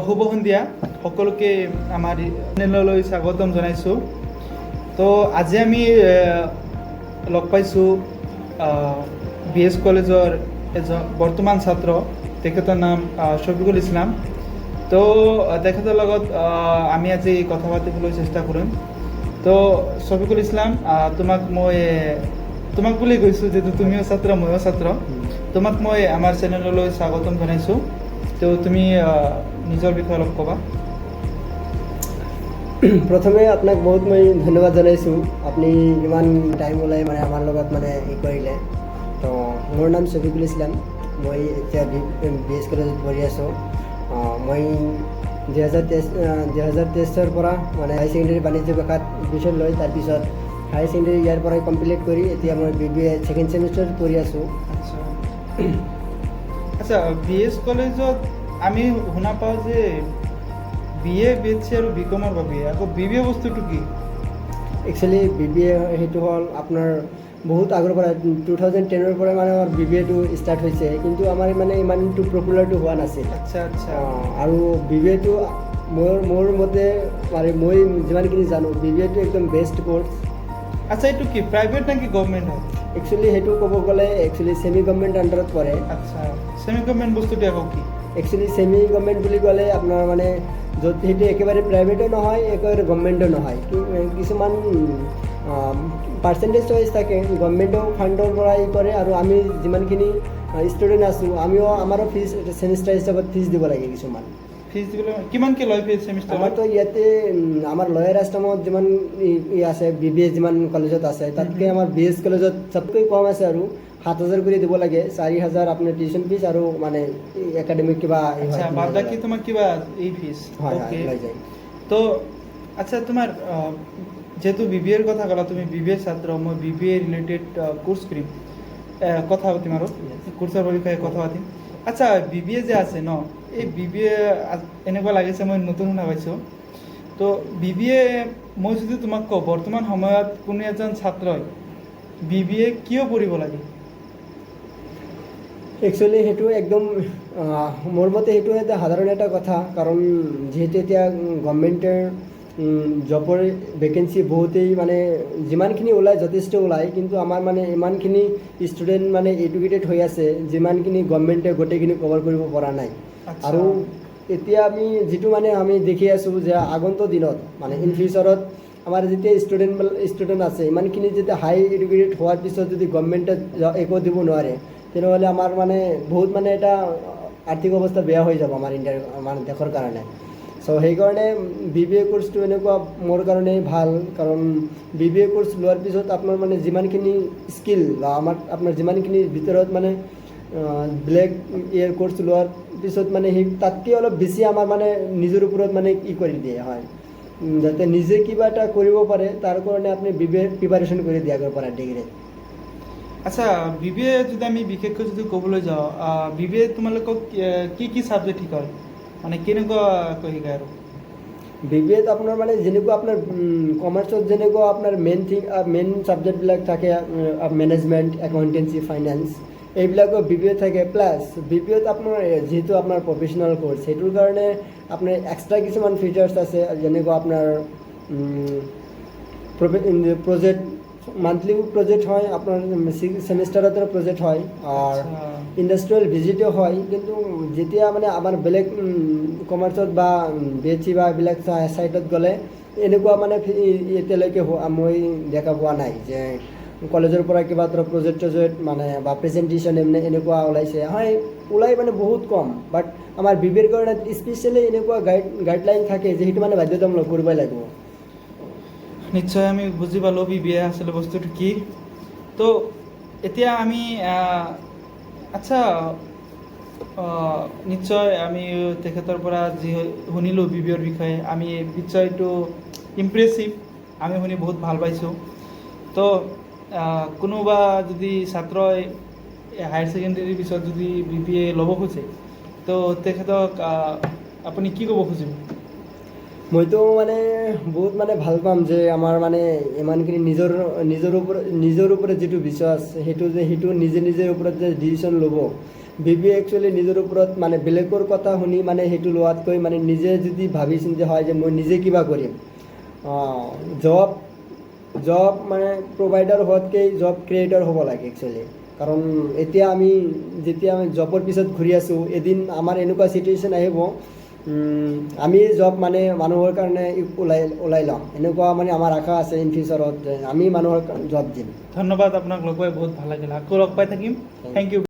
শুভ সন্ধিয়া সকলোকে আমাৰ চেনেললৈ স্বাগতম জনাইছোঁ। তো আজি আমি লগ পাইছোঁ BS কলেজৰ এজন বৰ্তমান ছাত্ৰ, তেখেতৰ নাম শফিকুল ইছলাম। তো তেখেতৰ লগত আমি আজি কথা পাতিবলৈ চেষ্টা কৰিম। তো শফিকুল ইছলাম, তোমাক বুলি কৈছোঁ, যিহেতু তুমিও ছাত্ৰ ময়ো ছাত্ৰ। তোমাক মই আমাৰ চেনেললৈ স্বাগতম জনাইছোঁ। তো তুমি নিজৰ বিষয়ে অলপ ক'বা। প্ৰথমে আপোনাক বহুত মই ধন্যবাদ জনাইছোঁ, আপুনি ইমান টাইম ওলাই আমাৰ লগত ই কৰিলে। তো মোৰ নাম শফিকুল ইছলাম, মই এতিয়া BS কলেজত পঢ়ি আছোঁ। মই 2023 পৰা হাই ছেকেণ্ডেৰী বাণিজ্য শাখাত এডমিশ্যন লৈ তাৰপিছত হাই ছেকেণ্ডেৰী ইয়াৰ পৰাই কমপ্লিট কৰি এতিয়া মই BBA ছেকেণ্ড ছেমিষ্টাৰত পঢ়ি আছোঁ। আচ্ছা, BS কলেজত আমি শুনা পাওঁ যে BA, BSc আৰু BCom বাবে আকৌ BBA বস্তুটো কি? একচুৱেলি BBA সেইটো হ'ল আপোনাৰ বহুত আগৰ পৰা 2010 পৰা আমাৰ BBAটো ষ্টাৰ্ট হৈছে, কিন্তু আমাৰ ইমানটো পপুলাৰটো হোৱা নাছিল। আচ্ছা আচ্ছা। আৰু BBAটো মোৰ মতে মই যিমানখিনি জানো BBAটো একদম বেষ্ট কোৰ্চ। আচ্ছা, এইটো কি প্ৰাইভেট নেকি গভৰ্ণমেণ্ট হয়? একচুৱেলি সেইটো ক'ব গ'লে ছেমি গভৰ্ণমেণ্ট আণ্ডাৰত পৰে। আচ্ছা, ছেমি গভৰ্ণমেণ্ট বস্তুটো আকৌ কি? একচুৱেলি ছেমি গভৰ্ণমেণ্ট বুলি ক'লে আপোনাৰ য'ত সেইটো একেবাৰে প্ৰাইভেটো নহয়, একেবাৰে গভৰ্ণমেণ্টো নহয়। কিছুমান পাৰ্চেণ্টেজ ৱাইজ থাকে, গভৰ্ণমেণ্টৰ ফাণ্ডৰ পৰা কৰে, আৰু আমি যিমানখিনি ষ্টুডেণ্ট আছোঁ আমাৰো ফিজ ছেমিষ্টাৰ হিচাপত ফিজ দিব লাগে। কিছুমান ফিজ দিবলৈ কিমানকৈ লয় ফিজ ছেমিষ্টাৰ? আমাৰতো ইয়াতে আমাৰ লয়াৰ আশ্ৰমত যিমান আছে BBA যিমান কলেজত আছে, তাতকৈ আমাৰ BS কলেজত চবতকৈ কম আছে, আৰু 7,000 কৰি দিব লাগে। 4,000 আপোনাৰ টিউশ্যন ফিজ আৰু একাডেমিক কিবা। আচ্ছা, বাকি তোমাৰ কিবা এই ফিজ? হয় লৈ যায়। তো আচ্ছা, তোমাৰ যেহেতু BBA ৰ কথা ক'লা, তুমি BBA ছাত্ৰ, মই BBA ৰিলেটেড কোৰ্চ কৰিম, কথা পাতিম আৰু কোৰ্চৰ বিষয়ে কথা পাতিম। আচ্ছা, BBA যে আছে ন, এই BBA এনেকুৱা লাগিছে মই নতুন শুনা পাইছোঁ। তো BBA মই যদি তোমাক কওঁ, বৰ্তমান সময়ত কোনো এজন ছাত্ৰই BBA কিয় পঢ়িব লাগে? একচুৱেলি সেইটো একদম মোৰ মতে সেইটো এটা সাধাৰণ এটা কথা, কাৰণ যিহেতু এতিয়া গভৰ্ণমেণ্টৰ জবৰ ভেকেঞ্চি বহুতেই যিমানখিনি ওলায় যথেষ্ট ওলায়, কিন্তু আমাৰ ইমানখিনি ষ্টুডেণ্ট এডুকেটেড হৈ আছে, যিমানখিনি গভৰ্ণমেণ্টে গোটেইখিনি কভাৰ কৰিব পৰা নাই। আৰু এতিয়া আমি যিটো আমি দেখি আছোঁ যে আগন্তুক দিনত ইন ফিউচাৰত আমাৰ যেতিয়া ষ্টুডেণ্ট আছে, ইমানখিনি যেতিয়া হাই এডুকেটেড হোৱাৰ পিছত যদি গভৰ্ণমেণ্টে একো দিব নোৱাৰে, তেনেহ'লে আমাৰ বহুত এটা আৰ্থিক অৱস্থা বেয়া হৈ যাব আমাৰ দেশৰ কাৰণে। চ' সেইকাৰণে BBA কোৰ্চটো এনেকুৱা মোৰ কাৰণে ভাল, কাৰণ BBA কোৰ্চ লোৱাৰ পিছত আপোনাৰ যিমানখিনি স্কিল বা আপোনাৰ যিমানখিনি ভিতৰত বেলেগ কোৰ্চ লোৱাৰ পিছত সেই তাতকৈ অলপ বেছি আমাৰ নিজৰ ওপৰত কৰি দিয়ে হয়, যাতে নিজে কিবা এটা কৰিব পাৰে, তাৰ কাৰণে আপুনি BBA প্ৰিপাৰেশ্যন কৰি দিয়ে আগৰ পৰা ডিগ্ৰী। আচ্ছা, BBA যদি আমি বিশেষকৈ যদি ক'বলৈ যাওঁ, BBA তোমালোকক কি ছাবজেক্ট শিকায়, কেনেকুৱাকৈ শিকায়? আৰু BBAত আপোনাৰ যেনেকুৱা আপোনাৰ কমাৰ্চত যেনেকুৱা আপোনাৰ মেইন ছাবজেক্টবিলাক থাকে, মেনেজমেণ্ট, একাউণ্টেঞ্চি, ফাইনেন্স, এইবিলাকৰ BBA থাকে। প্লাছ BBAত আপোনাৰ যিহেতু আপোনাৰ প্ৰফেচনেল কোৰ্চ, সেইটোৰ কাৰণে আপোনাৰ এক্সট্ৰা কিছুমান ফিচাৰ্ছ আছে, যেনেকুৱা আপোনাৰ প্ৰজেক্ট, মান্থলি প্ৰজেক্ট হয়, আপোনাৰ ছেমিষ্টাৰতে প্ৰজেক্ট হয়, আৰু ইণ্ডাষ্ট্ৰিয়েল ভিজিটো হয়। কিন্তু যেতিয়া আমাৰ বেলেগ কমাৰ্চত বা BSc বা এইবিলাক ছাইটত গ'লে এনেকুৱা এতিয়ালৈকে মই দেখা পোৱা নাই যে কলেজৰ পৰা কিবা এটা প্ৰজেক্ট বা প্ৰেজেণ্টেশ্যন এনেকুৱা ওলাইছে। হয়, ওলাই বহুত কম, বাট আমাৰ BBAৰ কাৰণে স্পেচিয়েলি এনেকুৱা গাইডলাইন থাকে যে সেইটো বাধ্যতামূলক কৰিবই লাগিব। নিশ্চয় আমি বুজি পালোঁ BBA আচলতে বস্তুটো কি। তো এতিয়া আমি আচ্ছা, নিশ্চয় আমি তেখেতৰ পৰা যি শুনিলোঁ BBAৰ বিষয়ে, আমি নিশ্চয় এইটো ইমপ্ৰেছিভ, আমি শুনি বহুত ভাল পাইছোঁ। তো কোনোবা যদি ছাত্ৰই হায়াৰ ছেকেণ্ডেৰীৰ পিছত যদি BBA ল'ব খোজে, তো তেখেতক আপুনি কি ক'ব খুজিব? মইতো বহুত ভাল পাম যে আমাৰ ইমানখিনি নিজৰ ওপৰত যিটো বিশ্বাস, সেইটো নিজে ওপৰত যে ডিচিশ্যন ল'ব, বিবিএ একচুৱেলি নিজৰ ওপৰত মানে বেলেগৰ কথা শুনি মানে সেইটো লোৱাতকৈ মানে নিজে যদি ভাবি চিন্তি হয় যে মই নিজে কিবা কৰিম, জব মানে প্ৰভাইডাৰ হোৱাতকৈ জব ক্ৰিয়েটৰ হ'ব লাগে একচুৱেলি। কাৰণ এতিয়া আমি যেতিয়া আমি জবৰ পিছত ঘূৰি আছোঁ, এদিন আমাৰ এনেকুৱা চিটুৱেশ্যন আহিব আমি জব মানে মানুহৰ কাৰণে ওলাই ল'ম, এনেকুৱা মানে আমাৰ আশা আছে ইন ফিউচাৰত যে আমি মানুহৰ জব দিম। ধন্যবাদ, আপোনাক লগ পাই বহুত ভাল লাগিল। আকৌ লগ পাই থাকিম। Thank U.